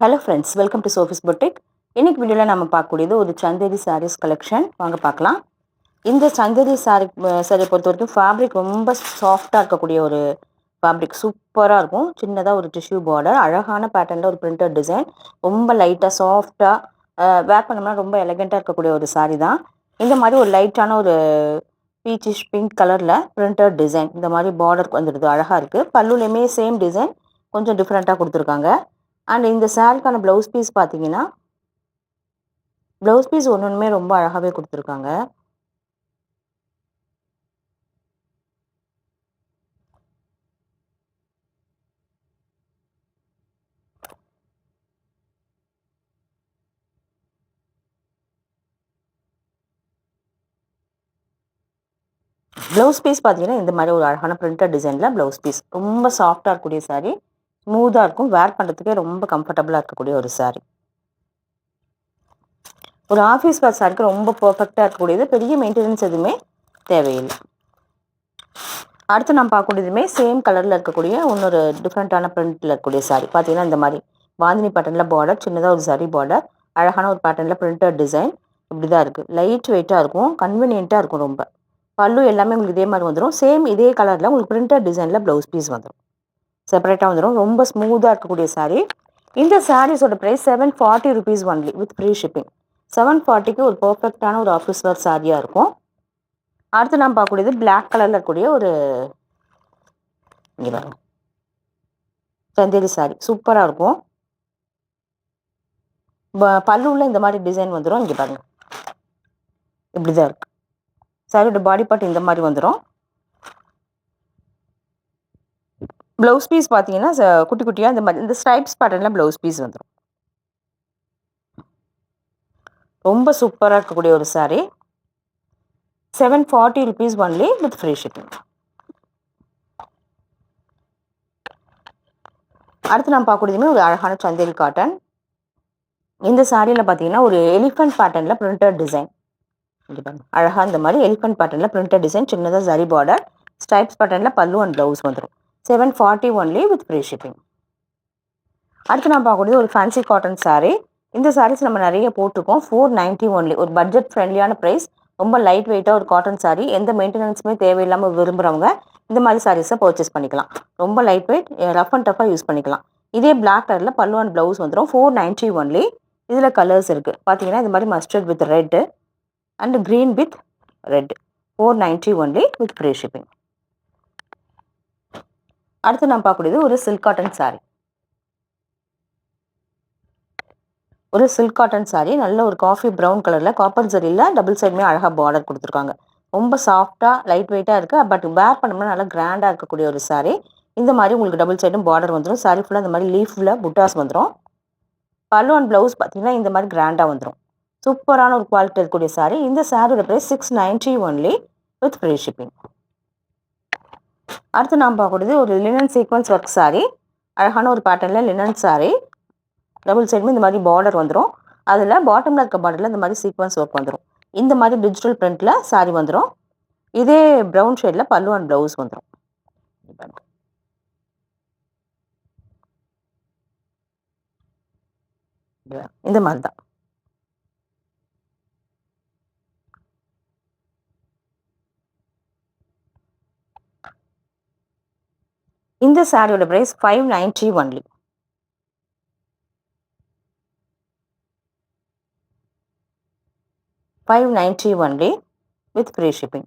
Hello friends, welcome to Sophie's boutique. இன்னைக்கு வீடியோவில் நம்ம பார்க்கக்கூடியது ஒரு சந்தேரி சாரீஸ் கலெக்ஷன். வாங்க பார்க்கலாம். இந்த சந்தேரி சாரியை பொறுத்த வரைக்கும் ஃபேப்ரிக் ரொம்ப சாஃப்டாக இருக்கக்கூடிய ஒரு ஃபேப்ரிக், சூப்பராக இருக்கும். சின்னதாக ஒரு டிஷ்யூ பார்டர், அழகான பேட்டர்னில் ஒரு பிரிண்டட் டிசைன், ரொம்ப லைட்டாக சாஃப்டாக வேர் பண்ணோம்னா ரொம்ப எலகெண்ட்டாக இருக்கக்கூடிய ஒரு சாரீ தான். இந்த மாதிரி ஒரு லைட்டான ஒரு பீச்சிஷ் பிங்க் கலரில் பிரிண்டட் டிசைன், இந்த மாதிரி பார்டர் வந்துடுது, அழகாக இருக்குது. பல்லுலேயுமே சேம் டிசைன், கொஞ்சம் டிஃப்ரெண்ட்டாக கொடுத்துருக்காங்க. அண்ட் இந்த சாரிக்கான ப்ளவுஸ் பீஸ் பார்த்தீங்கன்னா, ப்ளவுஸ் பீஸ் ஒன்றுமே ரொம்ப அழகாகவே கொடுத்துருக்காங்க. ப்ளவுஸ் பீஸ் பார்த்தீங்கன்னா இந்த மாதிரி ஒரு அழகான பிரிண்டட் டிசைனில் ப்ளவுஸ் பீஸ், ரொம்ப சாஃப்டாக இருக்கக்கூடிய சாரீ, ஸ்மூத்தாக இருக்கும், வேர் பண்ணுறதுக்கே ரொம்ப கம்ஃபர்டபுளாக இருக்கக்கூடிய ஒரு சாரீ. ஒரு ஆஃபீஸ் வேர் சாரிக்கு ரொம்ப பர்ஃபெக்டாக இருக்கக்கூடியது, பெரிய மெயின்டெனன்ஸ் எதுவுமே தேவையில்லை. அடுத்து நம்ம பார்க்கக்கூடியதுமே சேம் கலரில் இருக்கக்கூடிய இன்னொரு டிஃப்ரெண்ட்டான பிரிண்டில் இருக்கக்கூடிய சாரீ. பார்த்தீங்கன்னா இந்த மாதிரி பாந்தினி பேட்டர்னில் பார்டர், சின்னதாக ஒரு சரி பார்டர், அழகான ஒரு பேட்டர்னில் பிரிண்டட் டிசைன், இப்படி தான் இருக்குது. லைட் வெயிட்டாக இருக்கும், கன்வீனியண்ட்டாக இருக்கும் ரொம்ப. பல்லு எல்லாமே உங்களுக்கு இதே மாதிரி வந்துடும். சேம் இதே கலரில் உங்களுக்கு பிரிண்டட் டிசைனில் ப்ளவுஸ் பீஸ் வந்துடும், செப்பரேட்டாக வந்துடும். ரொம்ப ஸ்மூத்தாக இருக்கக்கூடிய சாரீ. இந்த சாரீஸோட price 740 rupees only with free shipping. 740க்கு ஒரு பர்ஃபெக்டான ஒரு ஆஃபீஸ் வேர் சாரியாக இருக்கும். அடுத்து நாம் பார்க்கக்கூடியது பிளாக் கலரில் இருக்கக்கூடிய ஒரு சந்தேரி சாரி, சூப்பராக இருக்கும். பல்லுவில் இந்த மாதிரி டிசைன் வந்துடும். இங்கே பாருங்க, இப்படி தான் இருக்கு. சாரியோட பாடி பார்ட் இந்த மாதிரி வந்துடும். ப்ளவுஸ் பீஸ் பார்த்தீங்கன்னா குட்டி குட்டியாக இந்த மாதிரி இந்த ஸ்ட்ரைப்ஸ் பேட்டர்னில் ப்ளவுஸ் பீஸ் வந்துடும். ரொம்ப சூப்பராக இருக்கக்கூடிய ஒரு sari. 740 rupees only with free shipping. அடுத்து நம்ம பார்க்கக்கூடியதுமே ஒரு அழகான சந்தேரி காட்டன். இந்த சாரியில் பார்த்தீங்கன்னா ஒரு எலிஃபென்ட் பேட்டர்னில் பிரிண்டட் டிசைன், அழகாக இந்த மாதிரி எலிஃபென்ட் பேட்டர்னில் பிரிண்டட் டிசைன், சின்னதாக சரி பார்டர், ஸ்ட்ரைப்ஸ் பேட்டர்னில் பல்லு அண்ட் ப்ளவுஸ் வந்துடும். 740 ஒன்லி வித் ஃப்ரீ ஷிப்பிங். அடுத்து நம்ம பார்க்கக்கூடியது ஒரு ஃபேன்சி காட்டன் சாரீ. இந்த சாரீஸ் நம்ம நிறைய போட்டிருக்கோம். 490 ஒன்லி, ஒரு பட்ஜெட் ஃப்ரெண்ட்லியான ப்ரைஸ். ரொம்ப லைட் வெயிட்டாக ஒரு காட்டன் சாரீ, எந்த மெயின்டெனன்ஸுமே தேவையில்லாமல் விரும்புகிறவங்க இந்த மாதிரி சாரீஸை பர்ச்சேஸ் பண்ணிக்கலாம். ரொம்ப லைட் வெயிட், ரஃப் அண்ட் டஃபாக யூஸ் பண்ணிக்கலாம். இதே பிளாக் கலரில் பல்லு அண்ட் ப்ளவுஸ் வந்துடும். 490 ஒன்லி. இதில் கலர்ஸ் இருக்குது பார்த்தீங்கன்னா, இந்த மாதிரி mustard with red and green with red. 490 only with free shipping. அடுத்து நம்ம பார்க்கக்கூடியது ஒரு சில்க் காட்டன் சாரீ. ஒரு சில்க் காட்டன் சாரீ, நல்ல ஒரு காஃபி ப்ரௌன் கலரில் காப்பர் ஜரியில் டபுள் சைடுமே அழகாக பார்டர் கொடுத்துருக்காங்க. ரொம்ப சாஃப்டாக லைட் வெயிட்டாக இருக்குது, பட் வேர் பண்ணோம்னா நல்லா கிராண்டாக இருக்கக்கூடிய ஒரு சாரீ. இந்த மாதிரி உங்களுக்கு டபுள் சைடும் பார்டர் வந்துடும். சாரீ ஃபுல்லாக இந்த மாதிரி லீஃபில் புட்டாஸ் வந்துடும். பல்லு அண்ட் ப்ளவுஸ் பார்த்தீங்கன்னா இந்த மாதிரி கிராண்டாக வந்துடும். சூப்பரான ஒரு குவாலிட்டி இருக்கக்கூடிய சாரீ. இந்த சாரியோட price 690 only with free shipping. அடுத்து நாம் பார்க்கக்கூடியது ஒரு லினன் சீக்வன்ஸ் ஒர்க் சாரீ, அழகான ஒரு பேட்டர்னில் லினன் சாரீ, டபுள் சைடுமே இந்த மாதிரி பார்டர் வந்துடும். அதில் பாட்டமில் இருக்க பார்டரில் இந்த மாதிரி சீக்வன்ஸ் ஒர்க் வந்துடும். இந்த மாதிரி டிஜிட்டல் பிரிண்டில் சாரீ வந்துடும். இதே ப்ரௌன் ஷேடில் பல்லு அண்ட் ப்ளவுஸ் வந்துடும். இந்த மாதிரி தான். இந்த சாரியோட price 590 only. $590 only with free shipping.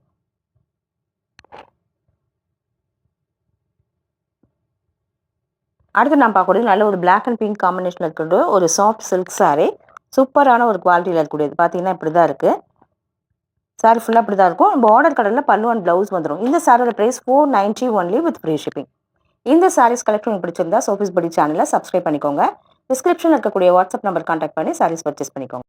அடுத்து நான் பார்க்கக்கூடியது நல்ல ஒரு பிளாக் அண்ட் பிங்க் காம்பினேஷனில் இருக்கிறது ஒரு சாஃப்ட் சில்க் சாரீ, சூப்பரான ஒரு குவாலிட்டியில் இருக்கக்கூடியது. பார்த்தீங்கன்னா இப்படி தான் இருக்குது. சாரீ ஃபுல்லாக இப்படி தான் இருக்கும். பார்டர் கலரில் பல்லு அண்ட் ப்ளவுஸ் வந்துடும். இந்த சாரியோட price 490 only with free shipping. இந்த சாரீஸ் கலெக்ஷன் பிடிச்சிருந்தா சோஃபிஸ் பொட்டிக் சேனலை சப்ஸ்கிரைப் பண்ணிக்கோங்க. டிஸ்கிரிப்ஷனில் இருக்கக்கூடிய வாட்ஸ்அப் நம்பர் கான்டாக்ட் பண்ணி சாரீஸ் பர்ச்சேஸ் பண்ணிக்கோங்க.